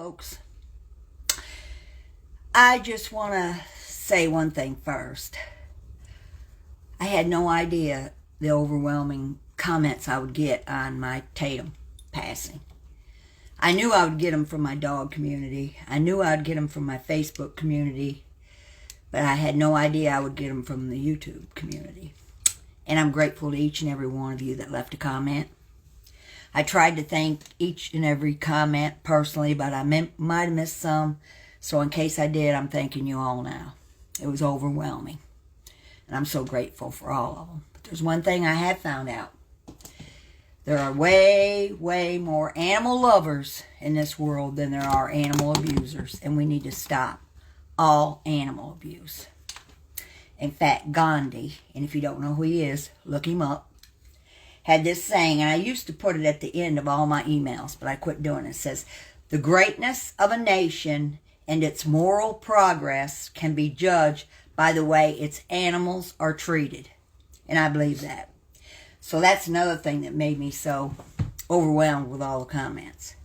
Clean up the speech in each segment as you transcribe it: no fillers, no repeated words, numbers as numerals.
folks. I just want to say one thing first. I had no idea the overwhelming comments I would get on my Tatum passing. I knew I would get them from my dog community. I knew I would get them from my Facebook community. But I had no idea I would get them from the YouTube community. And I'm grateful to each and every one of you that left a comment. I tried to thank each and every comment personally, but I might have missed some. So in case I did, I'm thanking you all now. It was overwhelming. And I'm so grateful for all of them. But there's one thing I have found out. There are way, way more animal lovers in this world than there are animal abusers. And we need to stop all animal abuse. In fact, Gandhi, and if you don't know who he is, look him up, had this saying, and I used to put it at the end of all my emails, but I quit doing it. It says, the greatness of a nation and its moral progress can be judged by the way its animals are treated. And I believe that. So that's another thing that made me so overwhelmed with all the comments.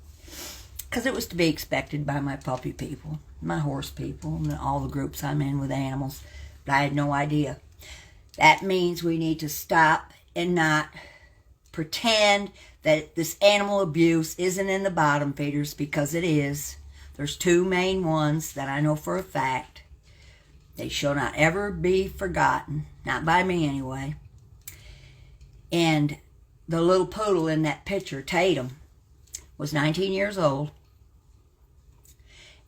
Because it was to be expected by my puppy people, my horse people, and all the groups I'm in with animals. But I had no idea. That means we need to stop and not pretend that this animal abuse isn't in the bottom feeders, because it is. There's two main ones that I know for a fact. They shall not ever be forgotten. Not by me anyway. And the little poodle in that picture, Tatum, was 19 years old.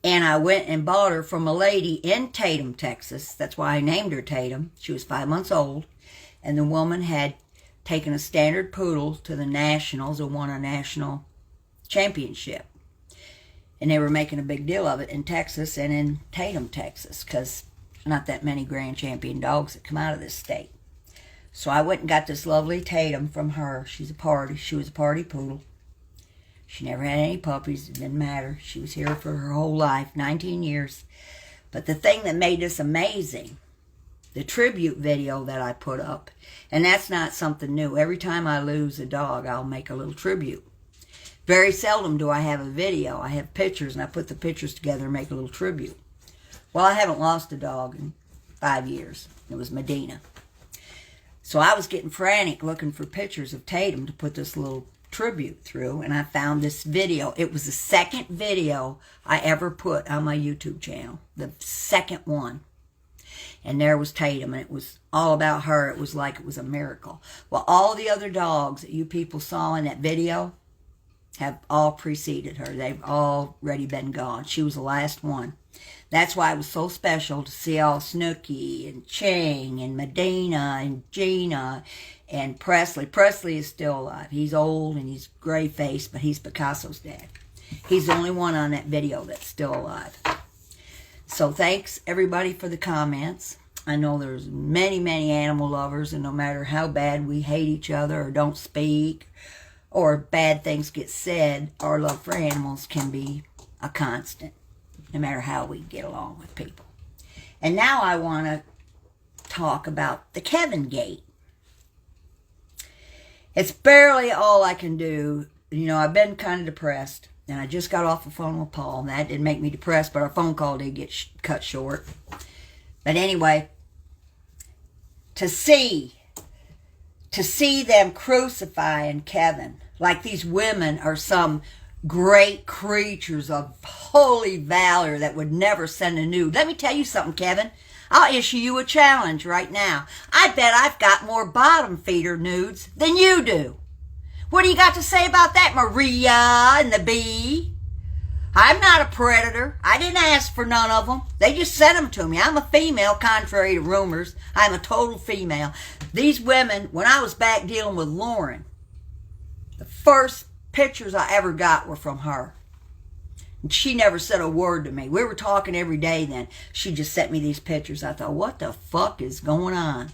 And I went and bought her from a lady in Tatum, Texas. That's why I named her Tatum. She was 5 months old. And the woman had taken a standard poodle to the nationals and won a national championship. And they were making a big deal of it in Texas and in Tatum, Texas, because not that many grand champion dogs that come out of this state. So I went and got this lovely Tatum from her. She was a party poodle. She never had any puppies. It didn't matter. She was here for her whole life, 19 years. But the thing that made this amazing, the tribute video that I put up, and that's not something new. Every time I lose a dog, I'll make a little tribute. Very seldom do I have a video. I have pictures, and I put the pictures together and make a little tribute. Well, I haven't lost a dog in 5 years. It was Medina. So I was getting frantic looking for pictures of Tatum to put this little tribute through, and I found this video. It was the second video I ever put on my YouTube channel. The second one. And there was Tatum, and it was all about her. It was like it was a miracle. Well, all the other dogs that you people saw in that video have all preceded her. They've already been gone. She was the last one. That's why it was so special to see all Snooky and Chang and Medina and Gina and Presley. Presley is still alive. He's old and he's gray-faced, but he's Picasso's dad. He's the only one on that video that's still alive. So thanks, everybody, for the comments. I know there's many, many animal lovers, and no matter how bad we hate each other or don't speak or bad things get said, our love for animals can be a constant, no matter how we get along with people. And now I want to talk about the Kevin Gate. It's barely all I can do. You know, I've been kind of depressed, and I just got off the phone with Paul, and that didn't make me depressed, but our phone call did get cut short. But anyway, to see them crucifying Kevin like these women are some great creatures of holy valor that would never send a nude. Let me tell you something, Kevin. I'll issue you a challenge right now. I bet I've got more bottom feeder nudes than you do. What do you got to say about that, Maria and the bee? I'm not a predator. I didn't ask for none of them. They just sent them to me. I'm a female, contrary to rumors. I'm a total female. These women, when I was back dealing with Lauren, the first pictures I ever got were from her. And she never said a word to me. We were talking every day then. She just sent me these pictures. I thought, what the fuck is going on?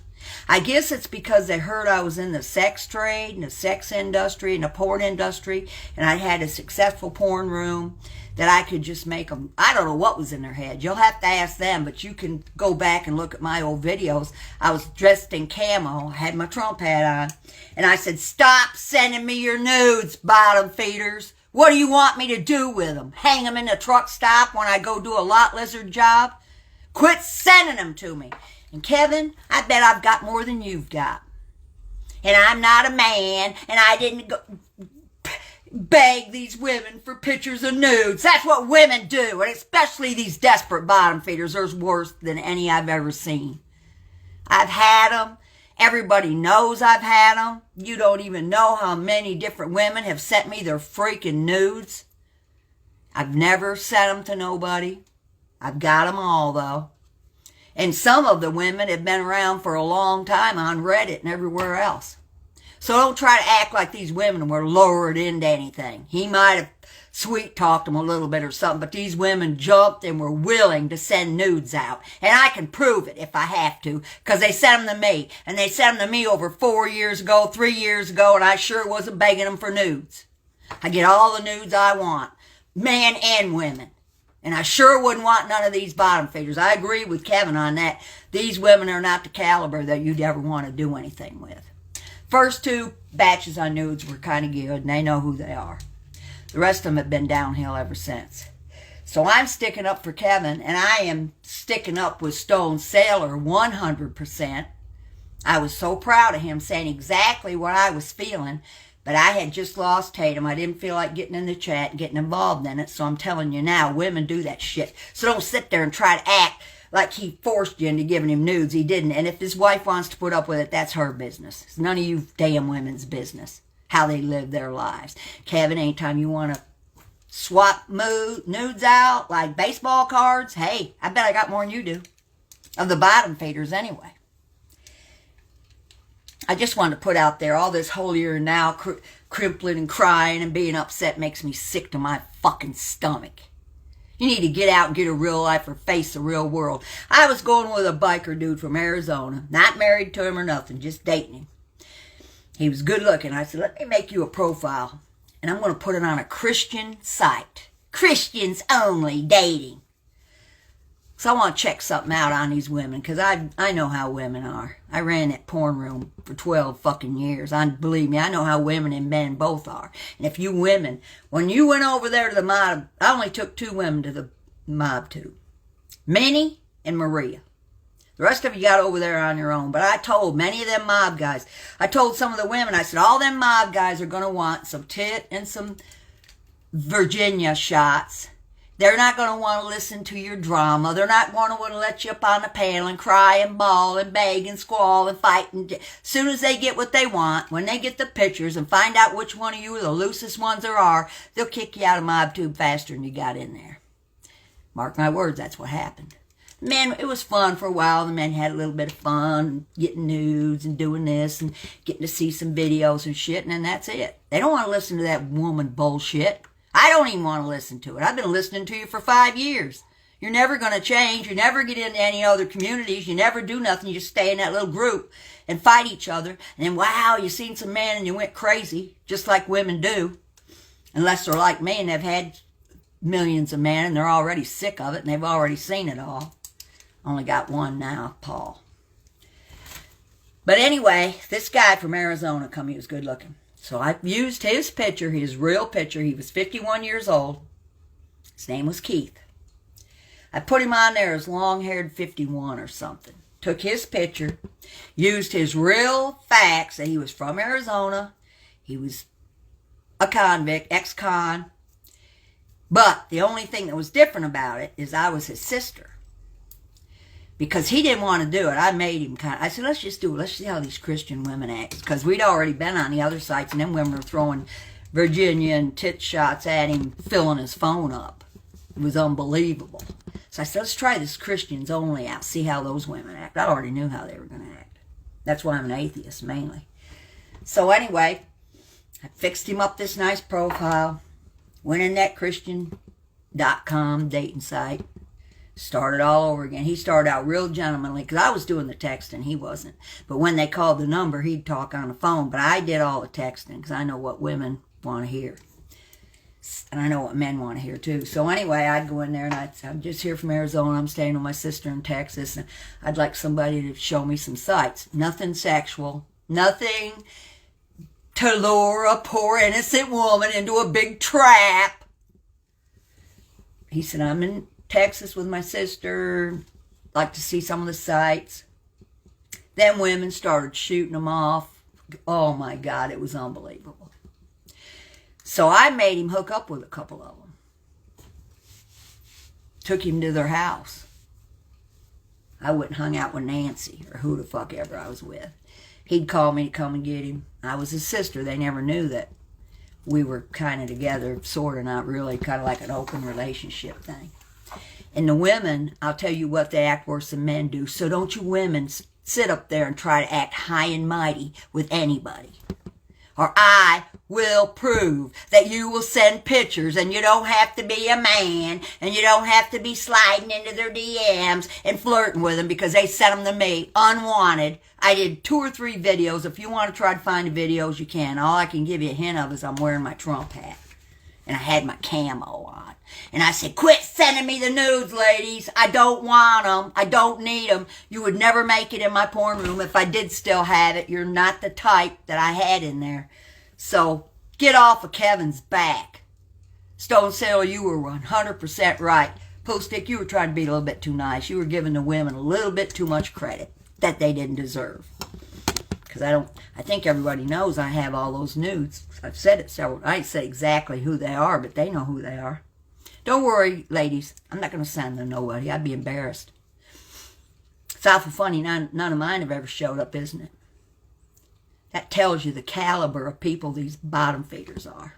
I guess it's because they heard I was in the sex trade and the sex industry and the porn industry, and I had a successful porn room that I could just make them. I don't know what was in their head. You'll have to ask them, but you can go back and look at my old videos. I was dressed in camo, had my Trump hat on, and I said, stop sending me your nudes, bottom feeders. What do you want me to do with them? Hang them in the truck stop when I go do a lot lizard job? Quit sending them to me. And Kevin, I bet I've got more than you've got. And I'm not a man, and I didn't go beg these women for pictures of nudes. That's what women do, and especially these desperate bottom feeders. There's worse than any I've ever seen. I've had them. Everybody knows I've had them. You don't even know how many different women have sent me their freaking nudes. I've never sent them to nobody. I've got them all, though. And some of the women have been around for a long time on Reddit and everywhere else. So don't try to act like these women were lured into anything. He might have sweet-talked them a little bit or something, but these women jumped and were willing to send nudes out. And I can prove it if I have to, because they sent them to me. And they sent them to me over 4 years ago, 3 years ago, and I sure wasn't begging them for nudes. I get all the nudes I want, men and women. And I sure wouldn't want none of these bottom feeders. I agree with Kevin on that. These women are not the caliber that you'd ever want to do anything with. First 2 batches on nudes were kind of good, and they know who they are. The rest of them have been downhill ever since. So I'm sticking up for Kevin, and I am sticking up with Stone Sailor 100%. I was so proud of him saying exactly what I was feeling, but I had just lost Tatum. I didn't feel like getting in the chat and getting involved in it, so I'm telling you now, women do that shit. So don't sit there and try to act like he forced you into giving him nudes. He didn't. And if his wife wants to put up with it, that's her business. It's none of you damn women's business, how they live their lives. Kevin, anytime you want to swap nudes out like baseball cards, hey, I bet I got more than you do. Of the bottom feeders anyway. I just wanted to put out there, all this holier now, crimpling and crying and being upset makes me sick to my fucking stomach. You need to get out and get a real life or face the real world. I was going with a biker dude from Arizona, not married to him or nothing, just dating him. He was good looking. I said, let me make you a profile, and I'm going to put it on a Christian site. Christians only dating. So I want to check something out on these women, because I know how women are. I ran that porn room for 12 fucking years. Believe me, I know how women and men both are. And if you women, when you went over there to the mob, I only took 2 women to the mob too. Minnie and Maria. The rest of you got over there on your own. But I told many of them mob guys, I told some of the women, I said, all them mob guys are going to want some tit and some Virginia shots. They're not going to want to listen to your drama. They're not going to want to let you up on the panel and cry and bawl and beg and squall and fight. And as soon as they get what they want, when they get the pictures and find out which one of you are the loosest ones there are, they'll kick you out of MobTube faster than you got in there. Mark my words, that's what happened. Men, it was fun for a while. The men had a little bit of fun, getting nudes and doing this and getting to see some videos and shit, and then that's it. They don't want to listen to that woman bullshit. I don't even want to listen to it. I've been listening to you for 5 years. You're never going to change. You never get into any other communities. You never do nothing. You just stay in that little group and fight each other. And then, wow, you seen some men and you went crazy, just like women do. Unless they're like me and they've had millions of men and they're already sick of it and they've already seen it all. Only got one now, Paul. But anyway, this guy from Arizona come, he was good looking. So I used his picture, his real picture. He was 51 years old. His name was Keith. I put him on there as long-haired 51 or something. Took his picture, used his real facts that he was from Arizona. He was a convict, ex-con. But the only thing that was different about it is I was his sister. Because he didn't want to do it. I made him I said, let's just do it. Let's see how these Christian women act. Because we'd already been on the other sites, and them women were throwing Virginia and tit shots at him, filling his phone up. It was unbelievable. So I said, let's try this Christians only out, see how those women act. I already knew how they were going to act. That's why I'm an atheist, mainly. So anyway, I fixed him up this nice profile. Went in that Christian.com dating site. Started all over again. He started out real gentlemanly because I was doing the texting. He wasn't. But when they called the number, he'd talk on the phone. But I did all the texting because I know what women want to hear. And I know what men want to hear too. So anyway, I'd go in there and I'd say, I'm just here from Arizona. I'm staying with my sister in Texas. And I'd like somebody to show me some sites. Nothing sexual. Nothing to lure a poor innocent woman into a big trap. He said, I'm in Texas with my sister, like to see some of the sights. Then women started shooting them off. Oh my God, it was unbelievable. So I made him hook up with a couple of them. Took him to their house. I went and hung out with Nancy, or who the fuck ever I was with. He'd call me to come and get him. I was his sister. They never knew that we were kind of together, sort of, not really, kind of like an open relationship thing. And the women, I'll tell you what, they act worse than men do. So don't you women sit up there and try to act high and mighty with anybody. Or I will prove that you will send pictures, and you don't have to be a man, and you don't have to be sliding into their DMs and flirting with them because they sent them to me unwanted. I did 2 or 3 videos. If you want to try to find the videos, you can. All I can give you a hint of is I'm wearing my Trump hat. And I had my camo on. And I said, quit sending me the nudes, ladies. I don't want them. I don't need them. You would never make it in my porn room. If I did still have it, you're not the type that I had in there. So get off of Kevin's back. Stone Sailor, you were 100% right. Postick, you were trying to be a little bit too nice. You were giving the women a little bit too much credit that they didn't deserve. Because I think everybody knows I have all those nudes. I've said it several. I ain't say exactly who they are, but they know who they are. Don't worry, ladies. I'm not going to send them to nobody. I'd be embarrassed. It's awful funny. None of mine have ever showed up, isn't it? That tells you the caliber of people these bottom feeders are.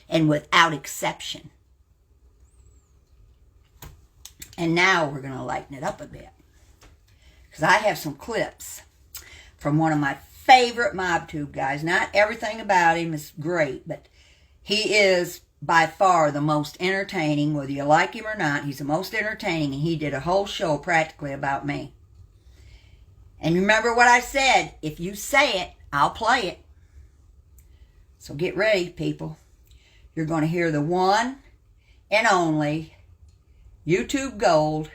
And without exception. And now we're going to lighten it up a bit. Because I have some clips from one of my favorite MobTube guys. Not everything about him is great, but he is by far the most entertaining. Whether you like him or not, he's the most entertaining, and he did a whole show practically about me. And remember what I said, if you say it, I'll play it. So get ready, people. You're going to hear the one and only YouTube Gold.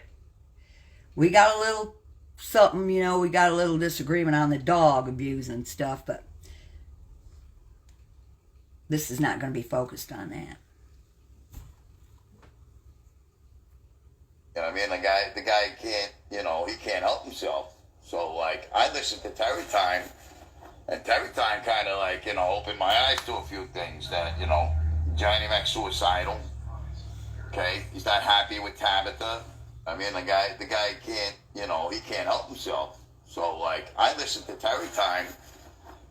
We got a little something, we got a little disagreement on the dog abuse and stuff, but this is not going to be focused on that. You know what I mean? The guy can't, he can't help himself. So, I listened to Terrietime, and Terrietime kind of, opened my eyes to a few things that, Johnny Mac's suicidal. Okay? He's not happy with Tabitha. I mean, the guy can't, he can't help himself. So, I listened to Terrietime,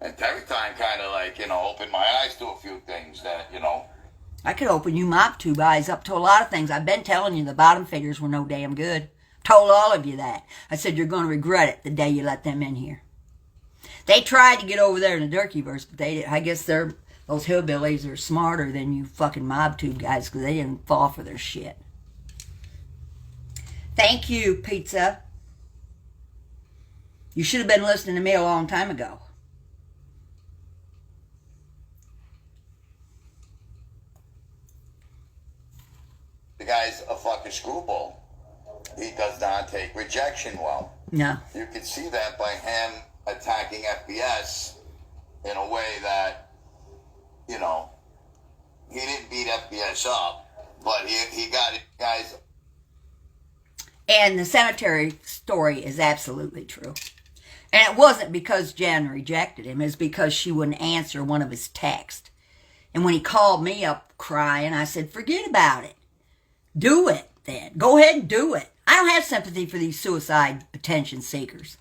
and Terrietime kind of, opened my eyes to a few things that, I could open you MobTube eyes up to a lot of things. I've been telling you the bottom figures were no damn good. Told all of you that. I said you're going to regret it the day you let them in here. They tried to get over there in the Durkeeverse, but I guess those hillbillies are smarter than you fucking MobTube guys because they didn't fall for their shit. Thank you, Pizza. You should have been listening to me a long time ago. The guy's a fucking screwball. He does not take rejection well. No. You can see that by him attacking FBS in a way that, he didn't beat FBS up, but he got it, guys. And the cemetery story is absolutely true. And it wasn't because Jen rejected him. It was because she wouldn't answer one of his texts. And when he called me up crying, I said, forget about it. Do it then. Go ahead and do it. I don't have sympathy for these suicide attention seekers.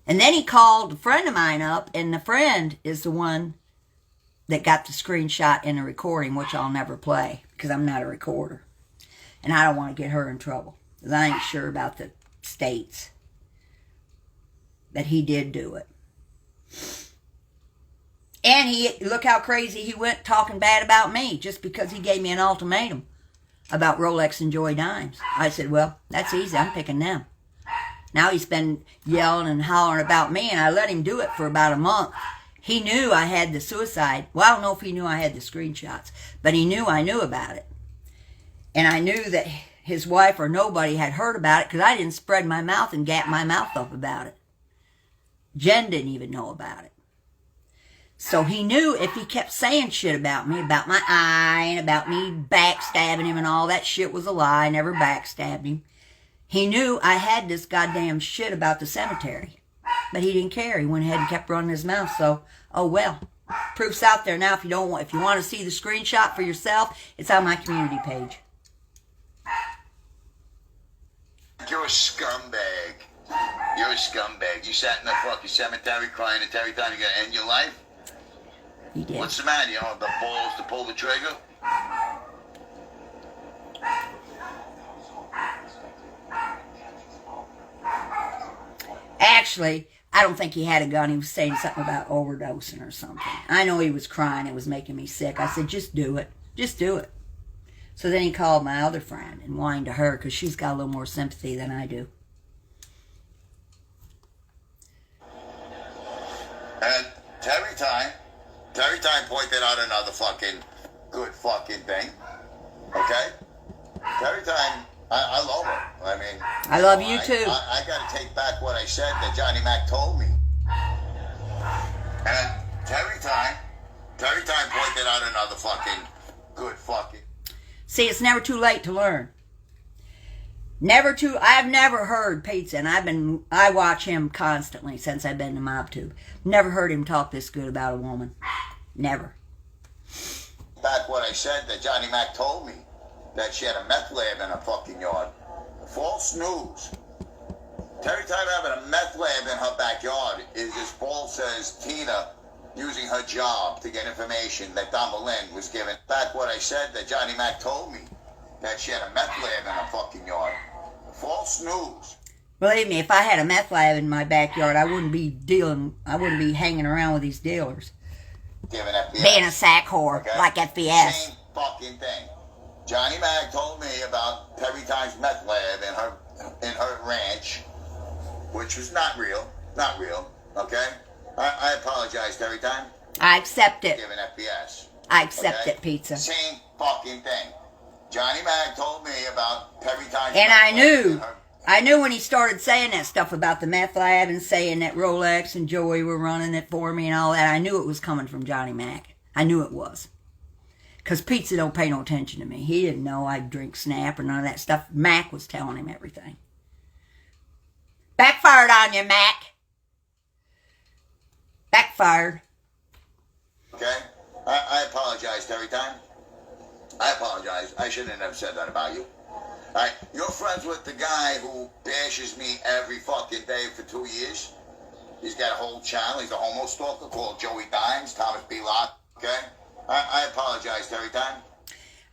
And then he called a friend of mine up, and the friend is the one that got the screenshot in the recording, which I'll never play because I'm not a recorder. And I don't want to get her in trouble because I ain't sure about the states that he did do it. And look how crazy he went talking bad about me just because he gave me an ultimatum about Rolex and Joy Dimes. I said, well, that's easy. I'm picking them. Now he's been yelling and hollering about me, and I let him do it for about a month. He knew I had the suicide. Well, I don't know if he knew I had the screenshots, but he knew I knew about it. And I knew that his wife or nobody had heard about it because I didn't spread my mouth and gap my mouth up about it. Jen didn't even know about it. So he knew if he kept saying shit about me, about my eye, and about me backstabbing him and all that shit was a lie. I never backstabbed him. He knew I had this goddamn shit about the cemetery. But he didn't care. He went ahead and kept running his mouth. So, oh well. Proof's out there now. If you want to see the screenshot for yourself, it's on my community page. You're a scumbag. You're a scumbag. You sat in the fucking cemetery crying at every time you're gonna end your life. He did. What's the matter? You don't have the balls to pull the trigger? Actually, I don't think he had a gun. He was saying something about overdosing or something. I know he was crying. It was making me sick. I said, just do it. Just do it. So then he called my other friend and whined to her because she's got a little more sympathy than I do. And Terrietime pointed out another fucking good fucking thing. Okay? Terrietime, I love her. I mean, I love you too. I got to take back what I said that Johnny Mac told me. And Terrietime pointed out another fucking good fucking. See, it's never too late to learn. I've never heard Pizza, and I watch him constantly since I've been to MobTube. Never heard him talk this good about a woman. Never. Back what I said that Johnny Mac told me, that she had a meth lab in her fucking yard. False news. Terrietime having a meth lab in her backyard is as false as Tina using her job to get information that Don Berlin was given. Back what I said that Johnny Mac told me, that she had a meth lab in her fucking yard. False news. Believe me, if I had a meth lab in my backyard, I wouldn't be hanging around with these dealers. Giving FBI. Being a sack whore, Okay? like FBS. Same fucking thing. Johnny Mac told me about Terrietime's meth lab in her ranch, which was not real. Not real. Okay? I apologize, Terrietime. I accept it. Giving FBS. I accept Okay? it, Pizza. Same fucking thing. Johnny Mac told me about Terrietime's And meth I lab knew. in her. I knew when he started saying that stuff about the meth lab and saying that Rolex and Joey were running it for me and all that. I knew it was coming from Johnny Mac. I knew it was. Because Pizza don't pay no attention to me. He didn't know I'd drink Snap or none of that stuff. Mac was telling him everything. Backfired on you, Mac. Backfired. Okay? I apologize, Terrietime. I apologize. I shouldn't have said that about you. Alright, you're friends with the guy who bashes me every fucking day for 2 years. He's got a whole channel. He's a homo stalker called Joey Dimes, Thomas B. Locke. Okay? I apologize, Terrietime.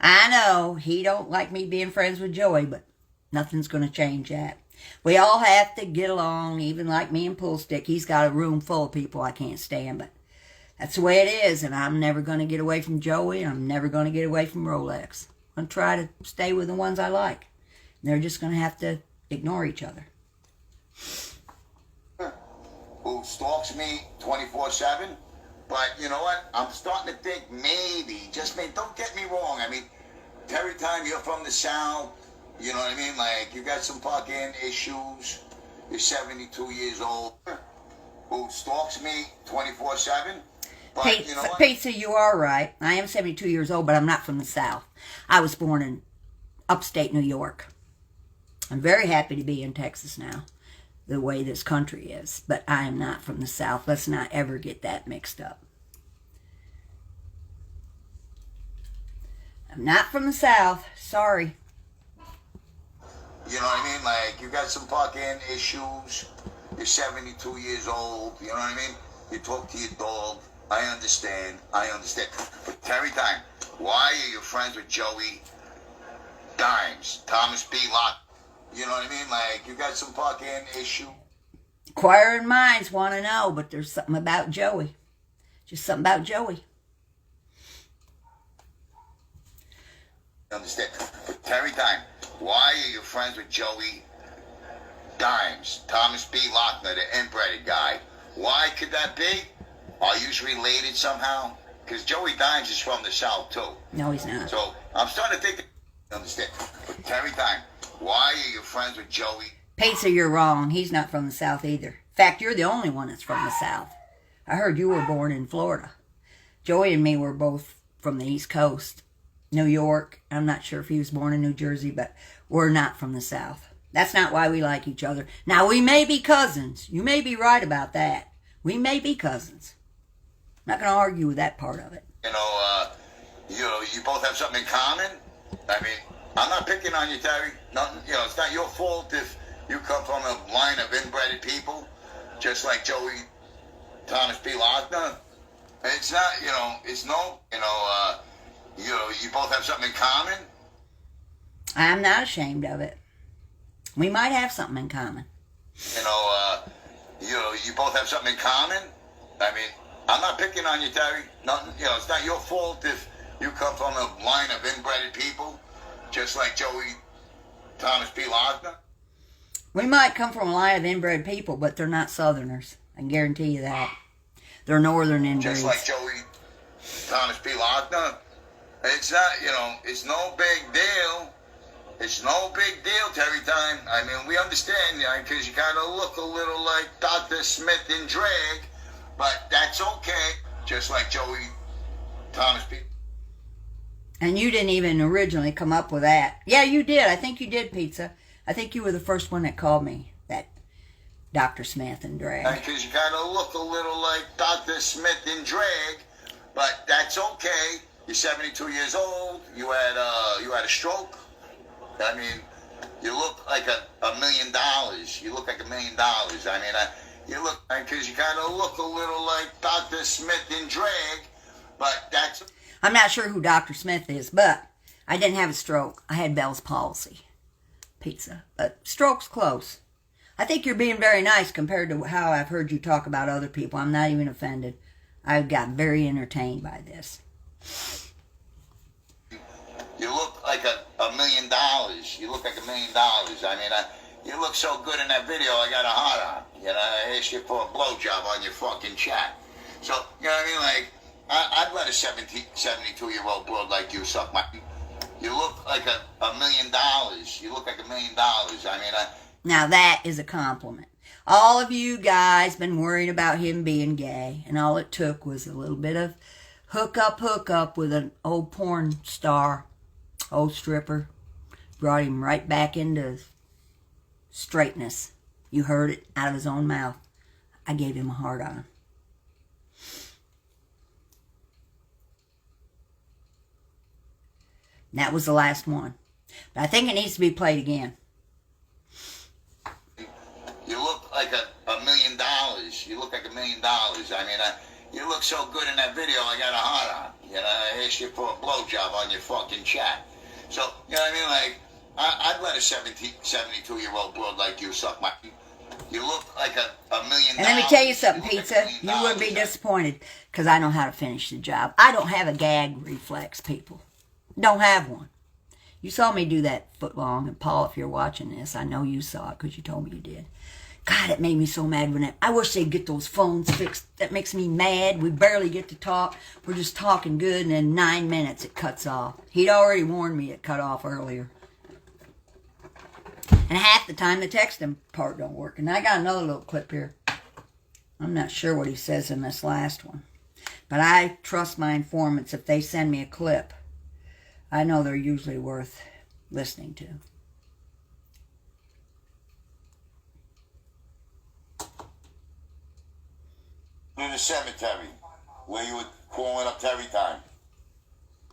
I know he don't like me being friends with Joey, but nothing's going to change that. We all have to get along, even like me and Pullstick. He's got a room full of people I can't stand, but that's the way it is, and I'm never going to get away from Joey, and I'm never going to get away from Rolex. I'm going to try to stay with the ones I like. They're just going to have to ignore each other. Who stalks me 24/7? But you know what? I'm starting to think maybe, just maybe, don't get me wrong. I mean, Terrietime, you're from the South. You know what I mean? Like, you got some fucking issues. You're 72 years old. Who stalks me 24/7? But you know what? Pizza, you are right. I am 72 years old, but I'm not from the South. I was born in upstate New York. I'm very happy to be in Texas now, the way this country is. But I am not from the South. Let's not ever get that mixed up. I'm not from the South. Sorry. You know what I mean? Like, you got some fucking issues. You're 72 years old. You know what I mean? You talk to your dog. I understand. But Terrietime, why are you friends with Joey Dimes, Thomas B. Locke? You know what I mean? Like, you got some fucking issue. Inquiring minds want to know, but there's something about Joey. Just something about Joey. Understand? But Terrietime, why are you friends with Joey Dimes, Thomas B. Lochner, the inbred guy? Why could that be? Are you related somehow? Because Joey Dimes is from the South too. No, he's not. So I'm starting to think. Understand? But Terrietime, why are you friends with Joey? Pizza, you're wrong. He's not from the South either. In fact, you're the only one that's from the South. I heard you were born in Florida. Joey and me were both from the East Coast, New York. I'm not sure if he was born in New Jersey, but we're not from the South. That's not why we like each other. Now, we may be cousins. You may be right about that. We may be cousins. I'm not going to argue with that part of it. You both have something in common. I mean, I'm not picking on you, Terry. Nothing, it's not your fault if you come from a line of inbred people, just like Joey Thomas P. Lochner. It's not, you both have something in common. I'm not ashamed of it. We might have something in common. You both have something in common. I mean, I'm not picking on you, Terry. Nothing, it's not your fault if you come from a line of inbred people, just like Joey Thomas P. Lochner. We might come from a line of inbred people, but they're not Southerners. I can guarantee you that. They're Northern inbreeds. Just like Joey Thomas P. Lochner. It's not, it's no big deal. It's no big deal, Terrietime. I mean, we understand, because you kind of look a little like Dr. Smith in drag, but that's okay. Just like Joey Thomas P. And you didn't even originally come up with that. Yeah, you did. I think you did, Pizza. I think you were the first one that called me that Dr. Smith in drag. Because you kind of look a little like Dr. Smith in drag, but that's okay. You're 72 years old. You had a stroke. I mean, you look like $1 million. You look like $1 million. I mean, you look, because you kind of look a little like Dr. Smith in drag, but that's... I'm not sure who Dr. Smith is, but I didn't have a stroke. I had Bell's palsy. Pizza. But stroke's close. I think you're being very nice compared to how I've heard you talk about other people. I'm not even offended. I got very entertained by this. You look like $1 million. You look like $1 million. I mean, you look so good in that video, I got a heart on. I asked you for a blowjob on your fucking chat. So, you know what I mean? Like, I'd let a 72-year-old broad like you suck my... You look like $1 million. You look like $1 million. I mean, Now that is a compliment. All of you guys been worrying about him being gay, and all it took was a little bit of hook up with an old porn star, old stripper. Brought him right back into straightness. You heard it out of his own mouth. I gave him a hard on. That was the last one. But I think it needs to be played again. You look like $1 million. You look like $1 million. I mean, you look so good in that video, I got a heart on. I asked you for a blowjob on your fucking chat. So, you know what I mean? Like, I'd let a 72-year-old broad like you suck my... You look like $1 million. And let me tell you something, Pizza. You wouldn't be disappointed because I know how to finish the job. I don't have a gag reflex, people. Don't have one. You saw me do that foot long, and Paul, if you're watching this, I know you saw it because you told me you did. God, it made me so mad when I wish they'd get those phones fixed. That makes me mad. We barely get to talk. We're just talking good, and in 9 minutes it cuts off. He'd already warned me it cut off earlier. And half the time the texting part don't work. And I got another little clip here. I'm not sure what he says in this last one. But I trust my informants. If they send me a clip, I know they're usually worth listening to. In the cemetery, where you were calling up Terrietime.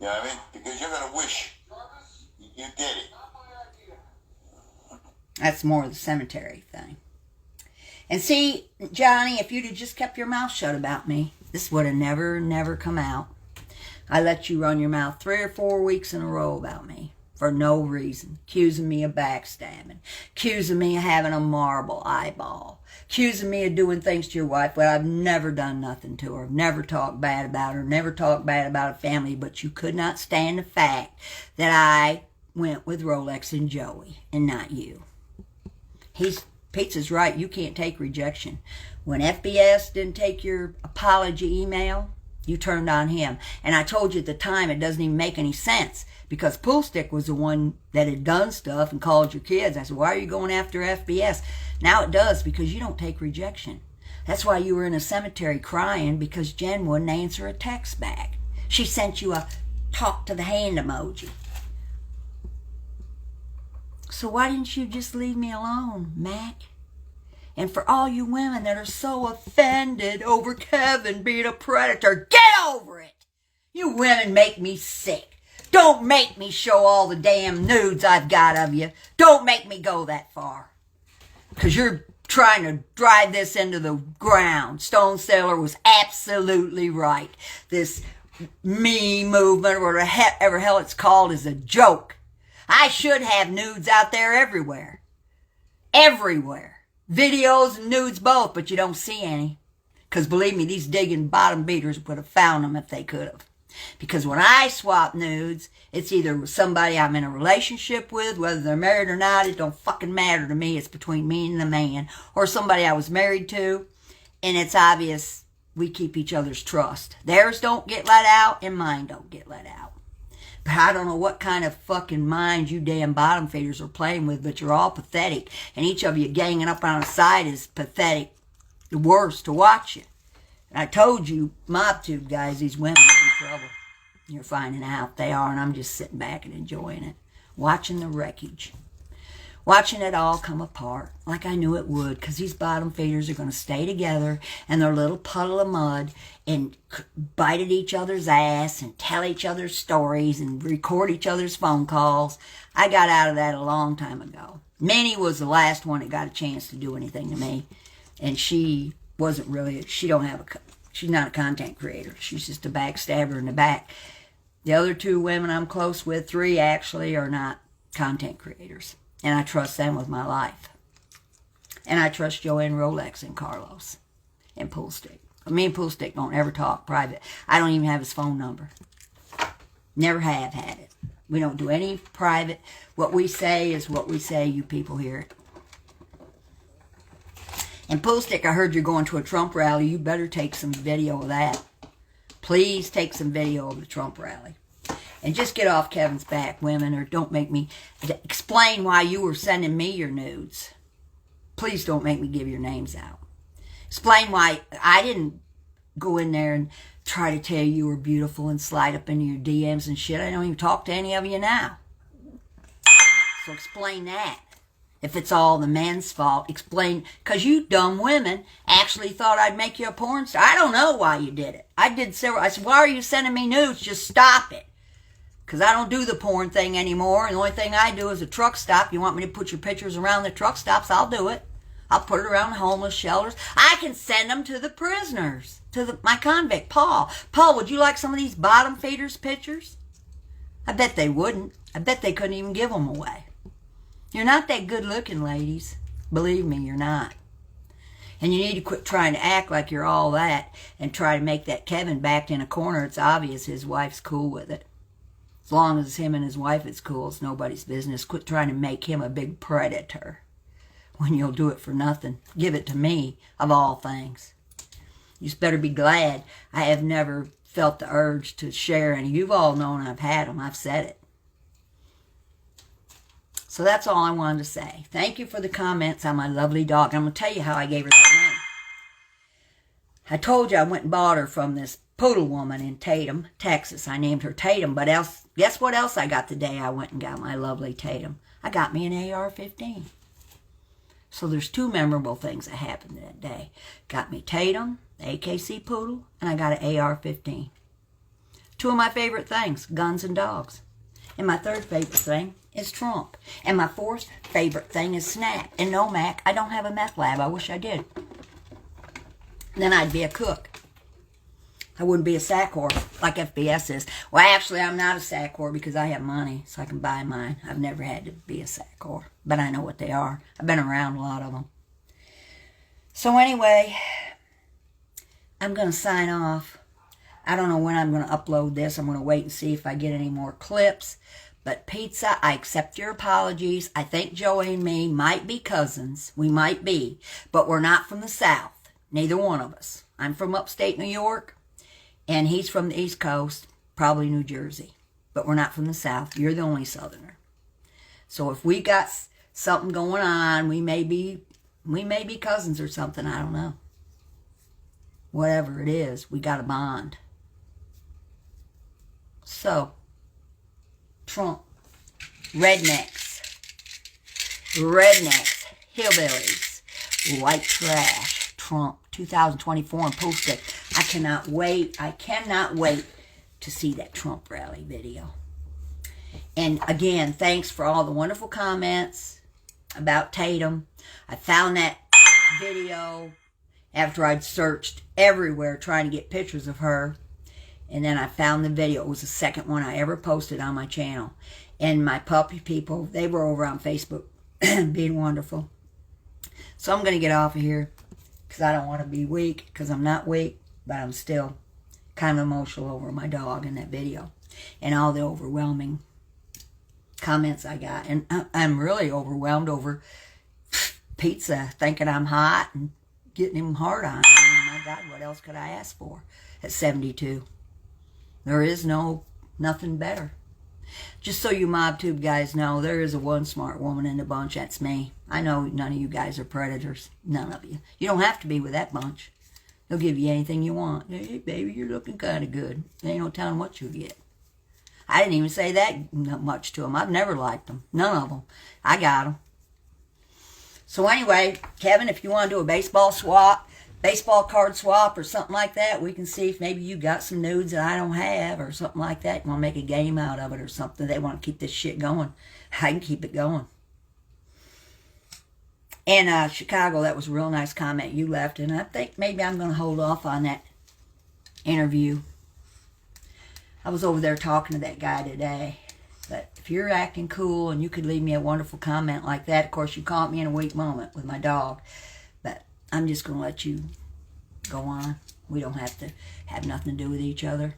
You know what I mean? Because you're going to wish you did it. That's more of the cemetery thing. And see, Johnny, if you'd have just kept your mouth shut about me, this would have never come out. I let you run your mouth 3 or 4 weeks in a row about me for no reason, accusing me of backstabbing, accusing me of having a marble eyeball, accusing me of doing things to your wife. Well, I've never done nothing to her. I've never talked bad about her, never talked bad about a family, but you could not stand the fact that I went with Rolex and Joey and not you. Pizza's right. You can't take rejection. When FBS didn't take your apology email, you turned on him. And I told you at the time it doesn't even make any sense because Poolstick was the one that had done stuff and called your kids. I said, why are you going after FBS? Now it does because you don't take rejection. That's why you were in a cemetery crying, because Jen wouldn't answer a text back. She sent you a talk to the hand emoji. So why didn't you just leave me alone, Mac? And for all you women that are so offended over Kevin being a predator, get over it. You women make me sick. Don't make me show all the damn nudes I've got of you. Don't make me go that far. Because you're trying to drive this into the ground. Stone Sailor was absolutely right. This me movement, or whatever hell it's called, is a joke. I should have nudes out there everywhere. Everywhere. Videos and nudes both, but you don't see any. Because believe me, these digging bottom beaters would have found them if they could have. Because when I swap nudes, it's either somebody I'm in a relationship with, whether they're married or not, it don't fucking matter to me. It's between me and the man. Or somebody I was married to, and it's obvious we keep each other's trust. Theirs don't get let out, and mine don't get let out. But I don't know what kind of fucking minds you damn bottom feeders are playing with, but you're all pathetic. And each of you ganging up on the side is pathetic. The worst to watch you. And I told you, MobTube guys, these women are in trouble. You're finding out they are, and I'm just sitting back and enjoying it. Watching the wreckage. Watching it all come apart, like I knew it would, because these bottom feeders are going to stay together in their little puddle of mud and bite at each other's ass and tell each other's stories and record each other's phone calls. I got out of that a long time ago. Minnie was the last one that got a chance to do anything to me, and she wasn't really, she's not a content creator. She's just a backstabber in the back. The other two women I'm close with, 3 actually, are not content creators. And I trust them with my life. And I trust Joanne Rolex and Carlos and Poolstick. Me and Poolstick don't ever talk private. I don't even have his phone number. Never have had it. We don't do any private. What we say is what we say. You people hear it. And Poolstick, I heard you're going to a Trump rally. You better take some video of that. Please take some video of the Trump rally. And just get off Kevin's back, women, or don't make me explain why you were sending me your nudes. Please don't make me give your names out. Explain why I didn't go in there and try to tell you were beautiful and slide up into your DMs and shit. I don't even talk to any of you now. So explain that. If it's all the men's fault, explain. Because you dumb women actually thought I'd make you a porn star. I don't know why you did it. I said, why are you sending me nudes? Just stop it. Because I don't do the porn thing anymore. And the only thing I do is a truck stop. You want me to put your pictures around the truck stops? I'll do it. I'll put it around the homeless shelters. I can send them to the prisoners. To my convict, Paul. Paul, would you like some of these bottom feeders pictures? I bet they wouldn't. I bet they couldn't even give them away. You're not that good looking, ladies. Believe me, you're not. And you need to quit trying to act like you're all that and try to make that Kevin backed in a corner. It's obvious his wife's cool with it. As long as him and his wife is cool, it's nobody's business. Quit trying to make him a big predator when you'll do it for nothing. Give it to me, of all things. You just better be glad I have never felt the urge to share any. You've all known I've had them. I've said it. So that's all I wanted to say. Thank you for the comments on my lovely dog. I'm going to tell you how I gave her that name. I told you I went and bought her from this poodle woman in Tatum, Texas. I named her Tatum, but guess what else I got the day I went and got my lovely Tatum? I got me an AR-15. So there's 2 memorable things that happened that day. Got me Tatum, the AKC poodle, and I got an AR-15. 2 of my favorite things, guns and dogs. And my 3rd favorite thing is Trump. And my 4th favorite thing is Snap. And no, Mac, I don't have a meth lab. I wish I did. Then I'd be a cook. I wouldn't be a sack whore like FBS is. Well, actually, I'm not a sack whore because I have money, so I can buy mine. I've never had to be a sack whore, but I know what they are. I've been around a lot of them. So anyway, I'm going to sign off. I don't know when I'm going to upload this. I'm going to wait and see if I get any more clips. But Pizza, I accept your apologies. I think Joey and me might be cousins. We might be, but we're not from the South. Neither one of us. I'm from upstate New York. And he's from the East Coast, probably New Jersey. But we're not from the South. You're the only Southerner. So if we got something going on, we may be cousins or something. I don't know. whatever it is, we got a bond. So, Trump, rednecks, hillbillies, white trash, Trump, 2024, and posted. I cannot wait to see that Trump rally video. And again, thanks for all the wonderful comments about Tatum. I found that video after I'd searched everywhere trying to get pictures of her. And then I found the video. It was the second one I ever posted on my channel. And my puppy people, they were over on Facebook being wonderful. So I'm going to get off of here because I don't want to be weak, because I'm not weak, but I'm still kind of emotional over my dog in that video and all the overwhelming comments I got. And I'm really overwhelmed over pizza thinking I'm hot and getting him hard on. I mean, my God, what else could I ask for at 72? There is nothing better. Just so you MobTube guys know, there is a one smart woman in the bunch. That's me. I know none of you guys are predators. None of you. You don't have to be with that bunch. They'll give you anything you want. Hey, baby, you're looking kind of good. There ain't no telling what you'll get. I didn't even say that much to them. I've never liked them. None of them. I got them. So anyway, Kevin, if you want to do a baseball card swap or something like that, we can see if maybe you got some nudes that I don't have or something like that. You want to make a game out of it or something. They want to keep this shit going. I can keep it going. And Chicago, that was a real nice comment you left. And I think maybe I'm going to hold off on that interview. I was over there talking to that guy today. But if you're acting cool and you could leave me a wonderful comment like that, of course you caught me in a weak moment with my dog. But I'm just going to let you go on. We don't have to have nothing to do with each other.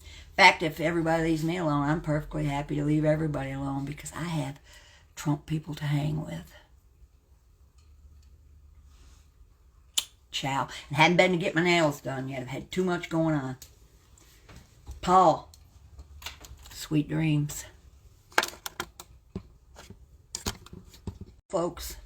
In fact, if everybody leaves me alone, I'm perfectly happy to leave everybody alone because I have Trump people to hang with. Ciao. And hadn't been to get my nails done yet. I've had too much going on. Paul, sweet dreams. Folks.